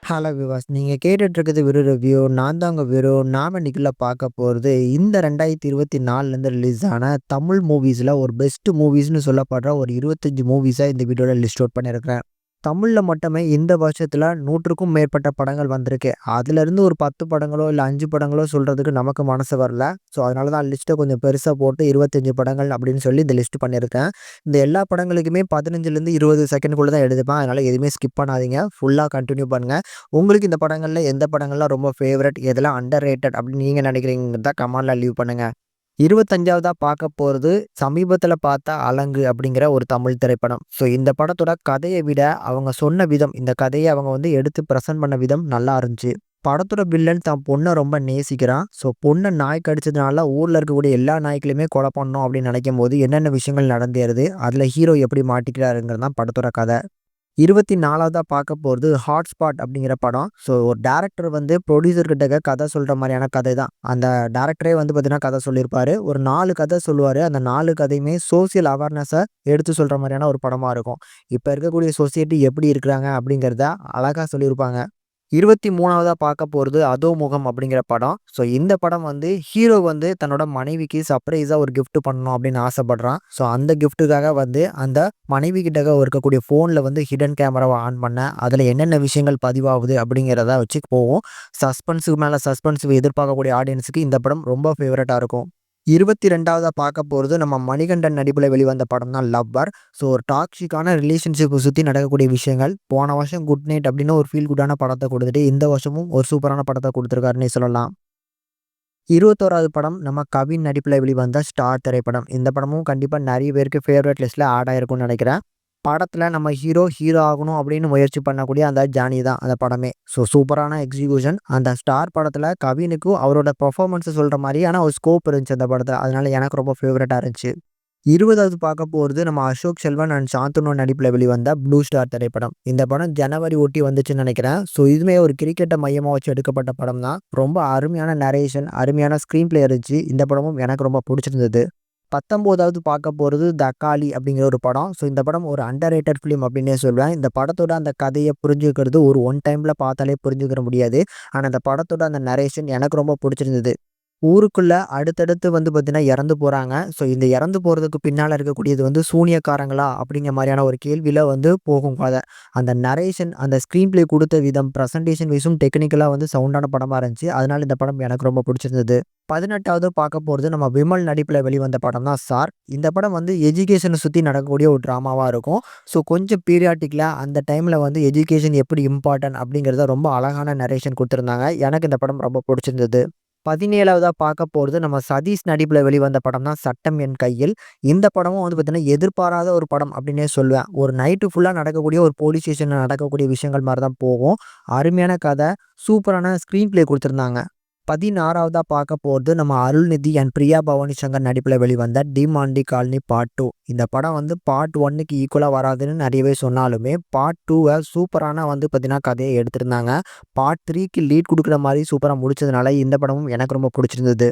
Hello விவாஸ். நீங்க கேட்டுட்டு இருக்கிறது விரு ரிவ்யூ. நான் தான் உங்க விரு. நாம இன்னைக்குள்ள பார்க்க போறது இந்த 2024லேருந்து ரிலீஸ் ஆன தமிழ் மூவிஸ்ல ஒரு பெஸ்ட் மூவிஸ்ன்னு சொல்லப்படுற ஒரு 25 மூவிஸ இந்த வீடியோல லிஸ்ட் அவுட் பண்ணியிருக்கிறேன். தமிழ்ல மட்டுமே இந்த வருஷத்துல 100க்கும் மேற்பட்ட படங்கள் வந்திருக்கு. அதுலேருந்து ஒரு 10 படங்களோ இல்ல 5 படங்களோ சொல்றதுக்கு நமக்கு மனசு வரல. ஸோ அதனால தான் லிஸ்ட்ட கொஞ்சம் பெருசா போட்டு 25 படங்கள் அப்படின்னு சொல்லி இந்த லிஸ்ட் பண்ணியிருக்கேன். இந்த எல்லா படங்களுக்குமே 15லேருந்து 20 செகண்ட்குள்ள தான் எடுத்துப்பேன். அதனால எதுவுமே ஸ்கிப் பண்ணாதீங்க. ஃபுல்லா கன்டின்யூ பண்ணுங்க. உங்களுக்கு இந்த படங்கள்ல எந்த படங்கள்லாம் ரொம்ப ஃபேவரைட், எதெல்லாம் அண்டர் ரேட்டட் அப்படின்னு நீங்க நினைக்கிறீங்கறத கமெண்ட்ல லீவ் பண்ணுங்க. 25வதா பார்க்க போறது சமீபத்தில பார்த்த அலங்கு அப்படிங்கிற ஒரு தமிழ் திரைப்படம். ஸோ இந்த படத்தோட கதைய விட அவங்க சொன்ன விதம், இந்த கதைய அவங்க எடுத்து பிரசன்ட் பண்ண விதம் நல்லா இருந்துச்சு. படத்தோட வில்லன் தான் பொண்ண ரொம்ப நேசிக்கிறான். ஸோ பொண்ண நாய் கடிச்சதுனால ஊர்ல இருக்கக்கூடிய எல்லா நாய்க்களையுமே கொலை பண்ணணும் அப்படின்னு நினைக்கும்போது என்னென்ன விஷயங்கள் நடந்தேறுது, அதுல ஹீரோ எப்படி மாட்டிக்கிறாருங்கிறது தான் படத்தோட கதை. 24வதா பார்க்க போறது ஹாட்ஸ்பாட் அப்படிங்கிற படம். ஸோ ஒரு டைரக்டர் புரொடியூசர் கிட்ட கதை சொல்ற மாரியான கதை தான். அந்த டைரக்டரே பார்த்தீங்கன்னா கதை சொல்லியிருப்பாரு. ஒரு 4 கதை சொல்லுவாரு. அந்த 4 கதையுமே சோசியல் அவேர்னஸ எடுத்து சொல்ற மாரியான ஒரு படமா இருக்கும். இப்ப இருக்கக்கூடிய சொசைட்டி எப்படி இருக்கிறாங்க அப்படிங்கிறத அழகா சொல்லியிருப்பாங்க. 23வதா பார்க்க போறது அதோமுகம் அப்படிங்கிற படம். ஸோ இந்த படம் ஹீரோ தன்னோட மனைவிக்கு சர்ப்ரைஸா ஒரு கிஃப்ட் பண்ணணும் அப்படின்னு ஆசைப்படுறான். ஸோ அந்த கிஃப்ட்டுக்காக அந்த மனைவி கிட்டக்க இருக்கக்கூடிய ஃபோன்ல ஹிடன் கேமராவ ஆன் பண்ண, அதில என்னென்ன விஷயங்கள் பதிவாகுது அப்படிங்கிறத வச்சு போகும். சஸ்பென்ஸுக்கு மேல சஸ்பென்ஸ் எதிர்பார்க்கக்கூடிய ஆடியன்ஸுக்கு இந்த படம் ரொம்ப ஃபேவரட்டா இருக்கும். 22வதா பார்க்க போறது நம்ம மணிகண்டன் நடிப்புல வெளிவந்த படம் தான் லவ்வர். ஸோ ஒரு டாக்ஸிக்கான ரிலேஷன்ஷிப்ப சுத்தி நடக்கக்கூடிய விஷயங்கள். போன வருஷம் குட் நைட் அப்படின்னு ஒரு ஃபீல் குட்டான படத்த குடுத்துட்டு, இந்த வருஷமும் ஒரு சூப்பரான படத்த குடுத்துருக்காருன்னே சொல்லலாம். 21வது படம் நம்ம கவின் நடிப்புல வெளிவந்த ஸ்டார் திரைப்படம். இந்த படமும் கண்டிப்பா நெறைய பேருக்கு ஃபேவரைட் லிஸ்ட்ல ஆட் ஆயிருக்கும்னு நெனைக்கிறேன். படத்துல நம்ம ஹீரோ ஆகணும் அப்படின்னு முயற்சி பண்ணக்கூடிய அந்த ஜானி தான் அந்த படமே. ஸோ சூப்பரான எக்ஸிகியூஷன். அந்த ஸ்டார் படத்துல கவினுக்கும் அவரோட பெர்ஃபார்மன்ஸ சொல்ற மாரியான ஒரு ஸ்கோப் இருந்துச்சு அந்த படத்துல. அதனால எனக்கு ரொம்ப ஃபேவரைட்டா இருந்துச்சு. 20வது பார்க்க போறது நம்ம அசோக் செல்வன் அண்ட் சாந்தனு நடிப்புல வெளிவந்த ப்ளூ ஸ்டார் திரைப்படம். இந்த படம் ஜனவரி ஒட்டி வந்துச்சுன்னு நினைக்கிறேன். ஸோ இதுவுமே ஒரு கிரிக்கெட்ட மையமா வச்சு எடுக்கப்பட்ட படம் தான். ரொம்ப அருமையான நரேஷன், அருமையான ஸ்க்ரீன் பிளே இருந்துச்சு. இந்த படமும் எனக்கு ரொம்ப புடிச்சிருந்தது. 19வது பார்க்க போறது தக்காளி அப்படிங்கிற ஒரு படம். ஸோ இந்த படம் ஒரு அண்டர் ரேட்டட் ஃபிலிம் அப்படின்னே சொல்வேன். இந்த படத்தோட அந்த கதைய புரிஞ்சுக்கிறது ஒரு ஒன் டைம்ல பார்த்தாலே புரிஞ்சுக்கிற முடியாது. ஆனா அந்த படத்தோட அந்த நரேஷன் எனக்கு ரொம்ப புடிச்சிருந்தது. ஊருக்குள்ள அடுத்தடுத்து பார்த்தீங்கன்னா இறந்து போறாங்க. ஸோ இந்த இறந்து போறதுக்கு பின்னால இருக்கக்கூடியது சூனியக்காரங்களா? அப்படிங்கிற மாரியான ஒரு கேள்வியில போகும் கத. அந்த நரேஷன், அந்த ஸ்க்ரீன் பிளே குடுத்த விதம், பிரசன்டேஷன் வைஸும் டெக்னிக்கலா சவுண்டான படமா இருந்துச்சு. அதனால இந்த படம் எனக்கு ரொம்ப புடிச்சிருந்தது. 18வது பார்க்க போறது நம்ம விமல் நடிப்புல வெளிவந்த படம் தான் சார். இந்த படம் எஜுகேஷன சுத்தி நடக்கக்கூடிய ஒரு டிராமாவா இருக்கும். ஸோ கொஞ்சம் பீரியாடிக்கலா அந்த டைம்ல எஜுகேஷன் எப்படி இம்பார்ட்டன்ட் அப்படிங்கிறத ரொம்ப அழகான நரேஷன் குடுத்திருந்தாங்க. எனக்கு இந்த படம் ரொம்ப புடிச்சிருந்தது. 17வதா பார்க்க போறது நம்ம சதீஷ் நடிப்புல வெளிவந்த படம் தான் சட்டம் என் கையில். இந்த படமும் பார்த்தீங்கன்னா, எதிர்பாராத ஒரு படம் அப்படின்னே சொல்லுவேன். ஒரு நைட்டு ஃபுல்லா நடக்கக்கூடிய ஒரு போலீஸ் ஸ்டேஷன்ல நடக்கக்கூடிய விஷயங்கள் மாரி தான் போகும். அருமையான கதை, சூப்பரான ஸ்க்ரீன் பிளே குடுத்திருந்தாங்க. 16வதா பார்க்க போறது நம்ம அருள்நிதி அண்ட் பிரியா பவானி சங்கர் நடிப்புல வெளிவந்த டிமாண்டி காலனி பார்ட் 2. இந்த படம் பார்ட் 1க்கு ஈக்குவலா வராதுன்னு நெறைய பேர் சொன்னாலுமே, பார்ட் 2வ சூப்பரான பார்த்தீங்கன்னா கதைய எடுத்திருந்தாங்க. பார்ட் 3க்கு லீட் குடுக்குற மாரி சூப்பரா முடிச்சதுனால இந்த படமும் எனக்கு ரொம்ப புடிச்சிருந்தது.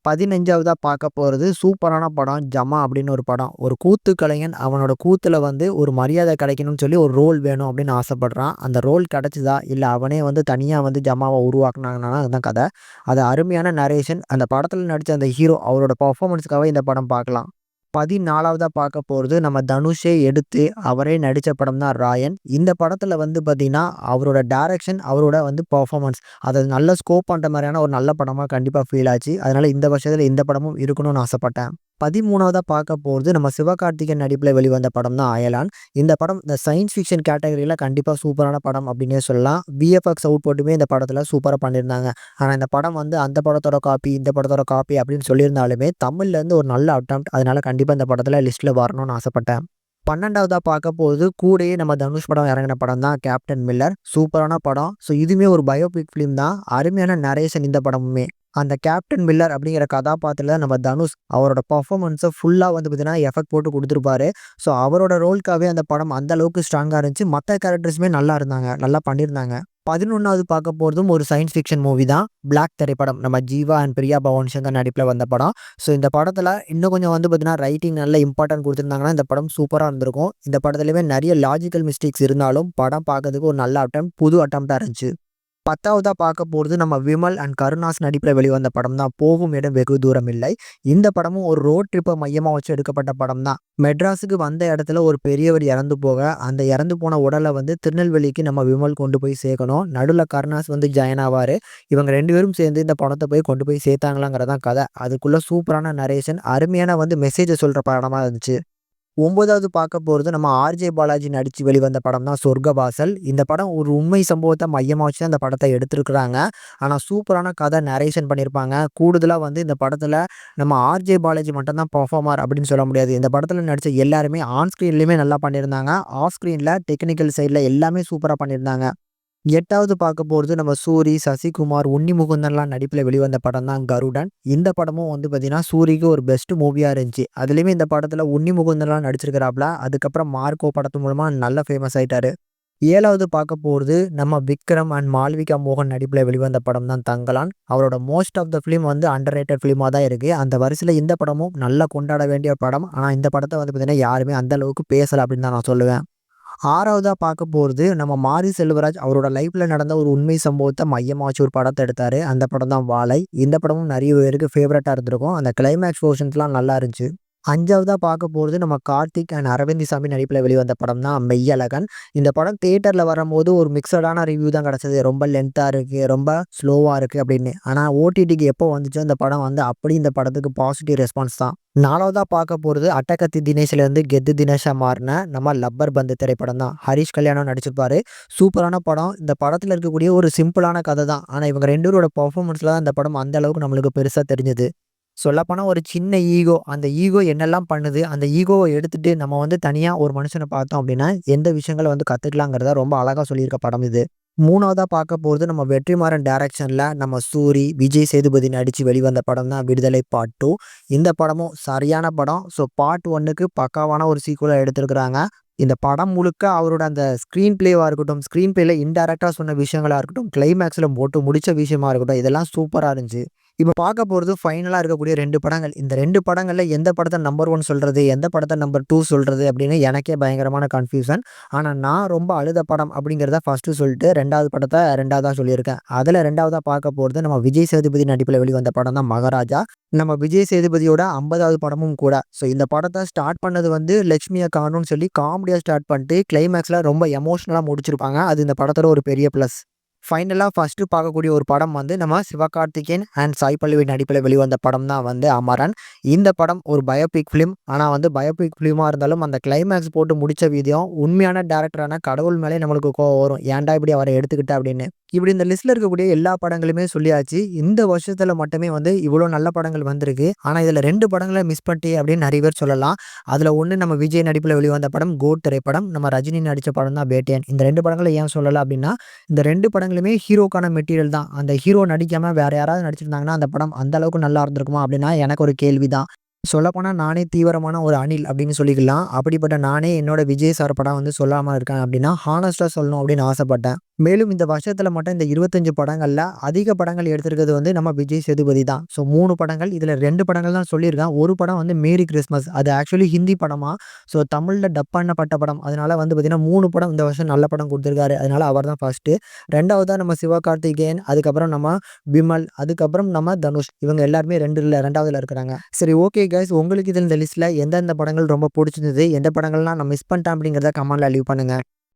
15வதா பார்க்க போறது சூப்பரான படம் ஜமா அப்படின்னு ஒரு படம். ஒரு கூத்து கலைஞன் அவனோட கூத்துல ஒரு மரியாதை கிடைக்கணும்னு சொல்லி ஒரு ரோல் வேணும் அப்படின்னு ஆசைப்படுறான். அந்த ரோல் கிடைச்சுதா? இல்ல அவனே தனியா ஜமாவ உருவாக்குனாங்கன்னா அதுதான் கதை. அது அருமையான நரேஷன். அந்த படத்துல நடிச்ச அந்த ஹீரோ அவரோட பெர்ஃபார்மன்ஸ்க்காக இந்த படம் பார்க்கலாம். 14வதா பார்க்க போறது நம்ம தனுஷே எடுத்து அவரே நடிச்ச படம் தான் ராயன். இந்த படத்துல பார்த்தீங்கன்னா, அவரோட டைரக்ஷன், அவரோட பெர்ஃபார்மன்ஸ் அது நல்ல ஸ்கோப் பண்ற மாரியான ஒரு நல்ல படமா கண்டிப்பா ஃபீல் ஆச்சு. அதனால இந்த வருஷத்துல இந்த படமும் இருக்கணும்னு ஆசைப்பட்டேன். 13வதா பார்க்க போறது நம்ம சிவகார்த்திகேயன் நடிப்புல வெளிவந்த படம் தான் அயலான். இந்த படம் இந்த சயன்ஸ் ஃபிக்ஷன் கேட்டகரியில கண்டிப்பா சூப்பரான படம் அப்படின்னே சொல்லலாம். விஎஃப்எக்ஸ் அவுட்புட்டுமே இந்த படத்துல சூப்பரா பண்ணியிருந்தாங்க. ஆனா இந்த படம் அந்த படத்தோட காப்பி, இந்த படத்தோட காப்பி அப்படின்னு சொல்லியிருந்தாலுமே தமிழ்ல இருந்து ஒரு நல்ல அட்டெம்ப்ட். அதனால கண்டிப்பா இந்த படத்துல லிஸ்ட்ல வரணும்னு ஆசைப்பட்டேன். 12வதா பார்க்க போறது கூடயே நம்ம தனுஷ் படம் இறங்கின படம் தான் கேப்டன் மில்லர். சூப்பரான படம். ஸோ இதுவுமே ஒரு பயோபிக் ஃபிலிம் தான். அருமையான நரேஷன் இந்த படமுமே. அந்த கேப்டன் மில்லர் அப்படிங்கிற கதாபாத்திரத்தில நம்ம தனுஷ் அவரோட பெர்ஃபார்மன்ஸ ஃபுல்லா வந்து பார்த்தீங்கன்னா, எஃபெக்ட் போட்டு குடுத்துருப்பாரு. ஸோ அவரோட ரோல்க்காவே அந்த படம் அந்த அளவுக்கு ஸ்ட்ராங்கா இருந்துச்சு. மத்த கேரக்டர்ஸுமே நல்லா இருந்தாங்க. நல்லா பண்ணியிருந்தாங்க. 11வது பார்க்க போறதும் ஒரு சயன்ஸ் ஃபிக்ஷன் மூவி தான். பிளாக் திரைப்படம். நம்ம ஜீவா அண்ட் பிரியா பவானி சங்கர் நடிப்பில வந்த படம். ஸோ இந்த படத்தில இன்னும் கொஞ்சம் வந்து பார்த்தீங்கன்னா, ரைட்டிங் நல்ல இம்பார்ட்டன்ட் குடுத்துருந்தாங்கன்னா, இந்த படம் சூப்பரா இருந்திருக்கும். இந்த படத்திலயுமே நெறைய லாஜிக்கல் மிஸ்டேக்ஸ் இருந்தாலும், படம் பார்க்கறதுக்கு ஒரு நல்ல புது அட்டெம்ப்ட்டா இருந்துச்சு. 10வதா பார்க்க போறது நம்ம விமல் அண்ட் கருணாஸ் நடிப்பில வெளிவந்த படம் தான் போகும் இடம் வெகு தூரம் இல்லை. இந்த படமும் ஒரு ரோட் ட்ரிப்ப மையமா வச்சு எடுக்கப்பட்ட படம் தான். மெட்ராஸுக்கு வந்த இடத்துல ஒரு பெரியவர் இறந்து போக, அந்த இறந்து போன உடல வந்து திருநெல்வேலிக்கு நம்ம விமல் கொண்டு போய் சேர்க்கணும். நடுவுல கருணாஸ் வந்து ஜாயின் ஆவாரு. இவங்க 2 பேரும் சேர்ந்து இந்த பணத்த போய் கொண்டு போய் சேர்த்தாங்களாங்கிறது தான் கதை. அதுக்குள்ள சூப்பரான நரேஷன், அருமையான வந்து மெசேஜ சொல்ற படமா இருந்துச்சு. 9வது பார்க்க போறது நம்ம ஆர்ஜே பாலாஜி நடிச்சு வெளிவந்த படம் தான் சொர்க்கவாசல். இந்த படம் ஒரு உண்மை சம்பவத்த மையமா வச்சு தான் இந்த படத்த எடுத்திருக்கிறாங்க. ஆனா சூப்பரான கதை நரேஷன் பண்ணியிருப்பாங்க. கூடுதலா வந்து இந்த படத்துல நம்ம ஆர்ஜே பாலாஜி மட்டும் தான் பெர்ஃபார்மர் அப்படின்னு சொல்ல முடியாது. இந்த படத்துல நடிச்ச எல்லாருமே ஆன் ஸ்க்ரீன்லயுமே நல்லா பண்ணியிருந்தாங்க. ஆஃப் ஸ்க்ரீன்ல டெக்னிக்கல் சைட்ல எல்லாமே சூப்பரா பண்ணியிருந்தாங்க. 8வது பார்க்க போறது நம்ம சூரி, சசிகுமார், உன்னி முகுந்தன்லாம் நடிப்பில வெளிவந்த படம் தான் கருடன். இந்த படமும் வந்து பார்த்தீங்கன்னா, சூரிக்கு ஒரு பெஸ்ட் மூவியா இருந்துச்சு. அதுலயுமே இந்த படத்துல உன்னி முகுந்தன்லாம் நடிச்சிருக்கிறாப்ல. அதுக்கப்புறம் மார்க்கோ படத்து மூலமா நல்ல ஃபேமஸ் ஆயிட்டாரு. 7வது பார்க்க போறது நம்ம விக்ரம் அண்ட் மாளவிகா மோகன் நடிப்பில வெளிவந்த படம் தான் தங்கலான். அவரோட மோஸ்ட் ஆஃப் த ஃபிலிம் வந்து அண்டர் ரேட்டட் ஃபிலிமா தான் இருக்கு. அந்த வரிசையில இந்த படமும் நல்லா கொண்டாட வேண்டிய படம். ஆனா இந்த படத்த வந்து பார்த்தீங்கன்னா, யாருமே அந்த அளவுக்கு பேசல அப்படின்னு தான் நான் சொல்லுவேன். 6வதா பார்க்க போறது நம்ம மாரி செல்வராஜ் அவரோட லைஃப்ல நடந்த ஒரு உண்மை சம்பவத்த மையமா வச்சு ஒரு படத்த எடுத்தாரு. அந்த படம் தான் வாழை. இந்த படமும் நெறைய பேருக்கு ஃபேவரட்டா இருந்திருக்கும். அந்த கிளைமாக்ஸ் போர்ஷன்ஸ்லாம் நல்லா இருந்துச்சு. 5வதா பார்க்க போறது நம்ம கார்த்திக் அண்ட் அரவிந்த் சாமி நடிப்பில வெளிவந்த படம் தான் மெய்யழகன். இந்த படம் தியேட்டர்ல வரும்போது ஒரு மிக்ஸடான ரிவ்யூ தான் கிடைச்சது. ரொம்ப லென்த்தா இருக்கு, ரொம்ப ஸ்லோவா இருக்கு அப்படின்னு. ஆனா ஓடிடிக்கு எப்போ வந்துச்சோ இந்த படம் வந்து அப்படி இந்த படத்துக்கு பாசிட்டிவ் ரெஸ்பான்ஸ் தான். 4வதா பார்க்க போறது அட்டகத்தி தினேஷ்லேருந்து கெத்து தினேஷா மாறின நம்ம லப்பர் பந்து திரைப்படம் தான். ஹரிஷ் கல்யாணம் நடிச்சிருப்பாரு. சூப்பரான படம். இந்த படத்துல இருக்கக்கூடிய ஒரு சிம்பிளான கதை தான். ஆனா இவங்க 2 பேரோட பெர்ஃபார்மன்ஸ்ல தான் இந்த படம் அந்த அளவுக்கு நம்மளுக்கு பெருசா தெரிஞ்சது. சொல்லப்போனா ஒரு சின்ன ஈகோ. அந்த ஈகோ என்னெல்லாம் பண்ணுது, அந்த ஈகோவ எடுத்துட்டு நம்ம வந்து தனியா ஒரு மனுஷன பார்த்தோம் அப்படின்னா, எந்த விஷயங்கள வந்து கத்துக்கலாங்கிறத ரொம்ப அழகா சொல்லியிருக்க படம் இது. 3வதா பார்க்க போறது நம்ம வெற்றிமாறன் டைரக்ஷன்ல நம்ம சூரி, விஜய் சேதுபதி நடிச்சு வெளிவந்த படம் தான் விடுதலை பார்ட் 2. இந்த படமும் சரியான படம். ஸோ பார்ட் 1க்கு பக்காவான ஒரு சீக்வலா எடுத்திருக்கிறாங்க. இந்த படம் முழுக்க அவரோட அந்த ஸ்க்ரீன் பிளேவா இருக்கட்டும், ஸ்க்ரீன் பிளேல இன்டைரக்ட்டா சொன்ன விஷயங்களா இருக்கட்டும், கிளைமாக்ஸ்ல போட்டு முடிச்ச விஷயமா இருக்கட்டும், இதெல்லாம் சூப்பரா இருந்துச்சு. இப்ப பார்க்க போறது ஃபைனலா இருக்கக்கூடிய 2 படங்கள். இந்த 2 படங்கள்ல எந்த படத்த நம்பர் 1 சொல்றது, எந்த படத்த நம்பர் 2 சொல்றது அப்படின்னு எனக்கே பயங்கரமான கன்ஃப்யூசன். ஆனா நான் ரொம்ப அழுத படம் அப்படிங்கிறத ஃபர்ஸ்ட்டு சொல்லிட்டு 2வது படத்த 2வதா சொல்லியிருக்கேன். அதுல 2வதா பார்க்க போறது நம்ம விஜய் சேதுபதி நடிப்பில வெளிவந்த படம் தான் மகாராஜா. நம்ம விஜய் சேதுபதியோட 50வது படமும் கூட. ஸோ இந்த படத்த ஸ்டார்ட் பண்ணது வந்து லட்சுமி அக்கான்னு சொல்லி காமெடியா ஸ்டார்ட் பண்ணிட்டு கிளைமாக்ஸ்ல ரொம்ப எமோஷனலா முடிச்சிருப்பாங்க. அது இந்த படத்தோட ஒரு பெரிய ப்ளஸ். ஃபைனலா ஃபர்ஸ்ட்டு பார்க்கக்கூடிய ஒரு படம் வந்து நம்ம சிவகார்த்திகேயன் அண்ட் சாய் பல்லவி நடிப்பில வெளிவந்த படம் தான் வந்து அமரன். இந்த படம் ஒரு பயோபிக் ஃபிலிம். ஆனா வந்து பயோபிக் ஃபிலிமா இருந்தாலும் அந்த கிளைமாக்ஸ் போட்டு முடிச்ச விதம் உண்மையான டைரக்டரான கடவுள் மேலே நம்மளுக்கு கோவம் வரும். ஏன்டா இப்படி அவர எடுத்துக்கிட்ட அப்படின்னு. இப்படி இந்த லிஸ்ட்ல இருக்கக்கூடிய எல்லா படங்களுமே சொல்லியாச்சு. இந்த வருஷத்துல மட்டுமே வந்து இவ்வளோ நல்ல படங்கள் வந்திருக்கு. ஆனா இதுல 2 படங்கள மிஸ் பண்ணிட்டியே அப்படின்னு நெறைய பேர் சொல்லலாம். அதுல ஒண்ணு நம்ம விஜய் நடிப்பில வெளிவந்த படம் கோட் திரைப்படம். நம்ம ரஜினி நடிச்ச படம் தான் வேட்டையன். இந்த 2 படங்கள ஏன் சொல்லல அப்படின்னா, இந்த 2 படங்களுமே ஹீரோக்கான மெட்டீரியல் தான். அந்த ஹீரோ நடிக்காம வேற யாராவது நடிச்சிருந்தாங்கன்னா, அந்த படம் அந்த அளவுக்கு நல்லா இருந்திருக்குமா? அப்படின்னா எனக்கு ஒரு கேள்வி தான். சொல்லப்போனா நானே தீவிரமான ஒரு அணில் அப்படின்னு சொல்லிக்கலாம். அப்படிப்பட்ட நானே என்னோட விஜய் சார் படம் வந்து சொல்லாம இருக்கேன் அப்படின்னா, ஹானஸ்ட்டா சொல்லணும் அப்படின்னு ஆசைப்பட்டேன். மேலும் இந்த வருஷத்துல மட்டும் இந்த 25 படங்கள்ல அதிக படங்கள் எடுத்திருக்கிறது வந்து நம்ம விஜய் சேதுபதி தான். ஸோ 3 படங்கள். இதுல 2 படங்கள் தான் சொல்லியிருக்கேன். ஒரு படம் வந்து மேரி கிறிஸ்மஸ். அது ஆக்சுவலி ஹிந்தி படமா. ஸோ தமிழ்ல டப் பண்ணப்பட்ட படம். அதனால வந்து பார்த்தீங்கன்னா 3 படம் இந்த வருஷம் நல்ல படம் குடுத்திருக்காரு. அதனால அவர் தான் ஃபர்ஸ்ட்டு. 2வதா நம்ம சிவகார்த்திகேயன், அதுக்கப்புறம் நம்ம விமல், அதுக்கப்புறம் நம்ம தனுஷ். இவங்க எல்லாருமே 2வதுல இருக்கிறாங்க. சரி ஓகே கைஸ். உங்களுக்கு இதுல இந்த லிஸ்ட்ல எந்தெந்த படங்கள் ரொம்ப புடிச்சிருந்தது? எந்த படங்கள்லாம் நான் மிஸ் பண்ணிட்டேன் அப்படிங்கிறத கமெண்ட்ல லீவ் பண்ணுங்க.